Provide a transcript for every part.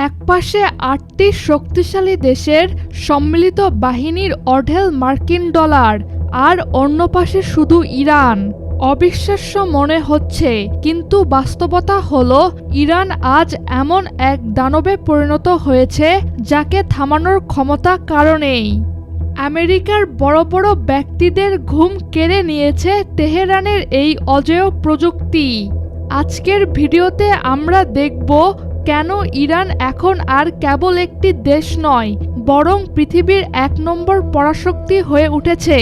একপাশে ৮টি শক্তিশালী দেশের সম্মিলিত বাহিনীর অঢেল মার্কিন ডলার, আর অন্য পাশে শুধু ইরান। অবিশ্বাস্য মনে হচ্ছে, কিন্তু বাস্তবতা হলো ইরান আজ এমন এক দানবে পরিণত হয়েছে যাকে থামানোর ক্ষমতা কারো নেই। আমেরিকার বড় বড় ব্যক্তিদের ঘুম কেড়ে নিয়েছে তেহরানের এই অজেয় প্রযুক্তি। আজকের ভিডিওতে আমরা দেখব কেন ইরান এখন আর কেবল একটি দেশ নয়, বরং পৃথিবীর ১ নম্বর পরাশক্তি হয়ে উঠেছে।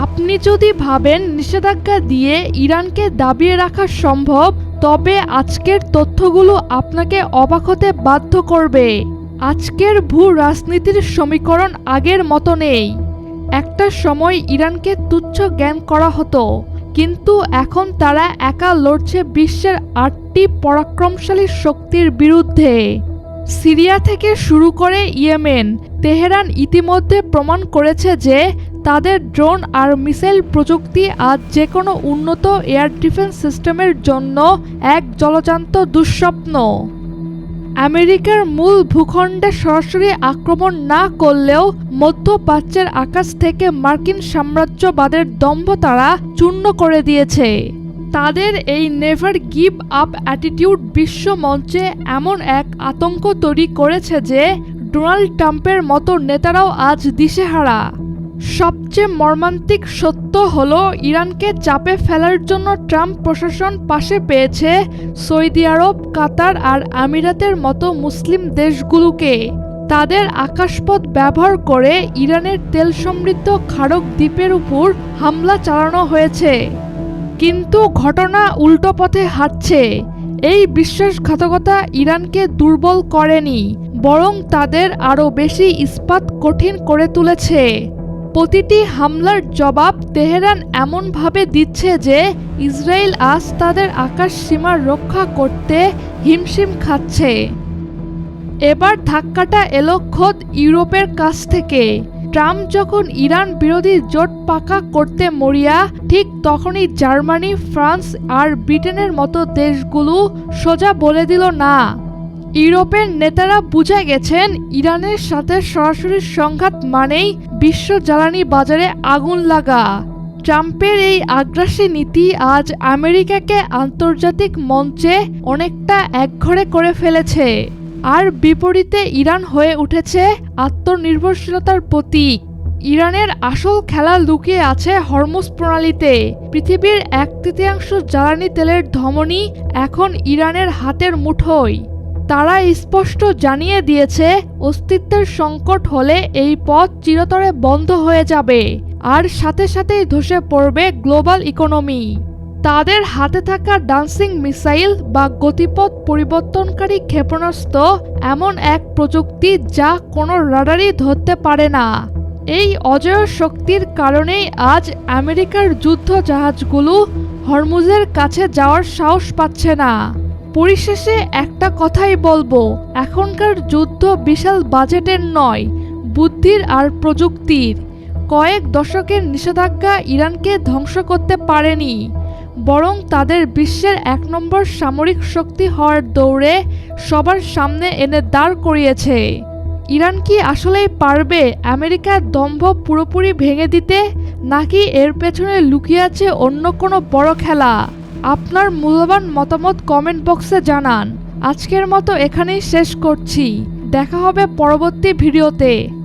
আপনি যদি ভাবেন নিষেধাজ্ঞা দিয়ে ইরানকে দাবিয়ে রাখা সম্ভব, তবে আজকের তথ্যগুলো আপনাকে অবাক হতে বাধ্য করবে। আজকের ভূ রাজনীতির সমীকরণ আগের মতো নেই। একটা সময় ইরানকে তুচ্ছ জ্ঞান করা হতো, কিন্তু এখন তারা একা লড়ছে বিশ্বের ৮টি পরাক্রমশালী শক্তির বিরুদ্ধে। সিরিয়া থেকে শুরু করে ইয়েমেন, তেহরান ইতিমধ্যে প্রমাণ করেছে যে তাদের ড্রোন আর মিসাইল প্রযুক্তি আজ যে কোনো উন্নত এয়ার ডিফেন্স সিস্টেমের জন্য এক জলজান্ত দুঃস্বপ্ন। আমেরিকার মূল ভূখণ্ডে সরাসরি আক্রমণ না করলেও মধ্যপ্রাচ্যের আকাশ থেকে মার্কিন সাম্রাজ্যবাদের দম্ভ তারা চূর্ণ করে দিয়েছে। তাদের এই নেভার গিভ আপ অ্যাটিটিউড বিশ্ব মঞ্চে এমন এক আতঙ্ক তৈরি করেছে যে ডোনাল্ড ট্রাম্পের মতো নেতারাও আজ দিশেহারা। সবচেয়ে মর্মান্তিক সত্য হলো, ইরানকে চাপে ফেলার জন্য ট্রাম্প প্রশাসন পাশে পেয়েছে সৌদি আরব, কাতার আর আমিরাতের মতো মুসলিম দেশগুলোকে। তাদের আকাশপথ ব্যবহার করে ইরানের তেল সমৃদ্ধ খাড়ক দ্বীপের উপর হামলা চালানো হয়েছে। কিন্তু ঘটনা উল্টো পথে হাঁটছে। এই বিশ্বাসঘাতকতা ইরানকে দুর্বল করেনি, বরং তাদের আরও বেশি ইস্পাত কঠিন করে তুলেছে। প্রতিটি হামলার জবাব তেহরান এমনভাবে দিচ্ছে যে ইসরায়েল আজ তাদের আকাশ সীমা রক্ষা করতে হিমশিম খাচ্ছে। এবার ধাক্কাটা এলো খোদ ইউরোপের কাছ থেকে। ট্রাম্প যখন ইরান বিরোধী জোট পাকা করতে মরিয়া, ঠিক তখনই জার্মানি, ফ্রান্স আর ব্রিটেনের মতো দেশগুলো সোজা বলে দিল না। ইউরোপের নেতারা বুঝে গেছেন ইরানের সাথে সরাসরি সংঘাত মানেই বিশ্ব জ্বালানি বাজারে আগুন লাগা। ট্রাম্পের এই আগ্রাসী নীতি আজ আমেরিকাকে আন্তর্জাতিক মঞ্চে অনেকটা একঘরে করে ফেলেছে। আর বিপরীতে ইরান হয়ে উঠেছে আত্মনির্ভরশীলতার প্রতীক। ইরানের আসল খেলা লুকিয়ে আছে হরমুজ প্রণালীতে। পৃথিবীর ১/৩ জ্বালানি তেলের ধমনী এখন ইরানের হাতের মুঠোয়। তারা স্পষ্ট জানিয়ে দিয়েছে, অস্তিত্বের সংকট হলে এই পথ চিরতরে বন্ধ হয়ে যাবে, আর সাথে সাথেই ধসে পড়বে গ্লোবাল ইকোনমি। তাদের হাতে থাকা ডান্সিং মিসাইল বা গতিপথ পরিবর্তনকারী ক্ষেপণাস্ত্র এমন এক প্রযুক্তি যা কোনো রাডারই ধরতে পারে না। এই অজেয় শক্তির কারণেই আজ আমেরিকার যুদ্ধ জাহাজগুলো হরমুজের কাছে যাওয়ার সাহস পাচ্ছে না। পরিশেষে একটা কথাই বলবো, এখনকার যুদ্ধ বিশাল বাজেটের নয়, বুদ্ধির আর প্রযুক্তির। কয়েক দশকের নিষেধাজ্ঞা ইরানকে ধ্বংস করতে পারেনি, বরং তাদের বিশ্বের ১ নম্বর সামরিক শক্তি হওয়ার দৌড়ে সবার সামনে এনে দাঁড় করিয়েছে। ইরান কি আসলেই পারবে আমেরিকার দম্ভ পুরোপুরি ভেঙে দিতে, নাকি এর পেছনে লুকিয়ে আছে অন্য কোনো বড় খেলা? আপনার মূল্যবান মতামত কমেন্ট বক্সে জানান। আজকের মতো এখানেই শেষ করছি। দেখা হবে পরবর্তী ভিডিওতে।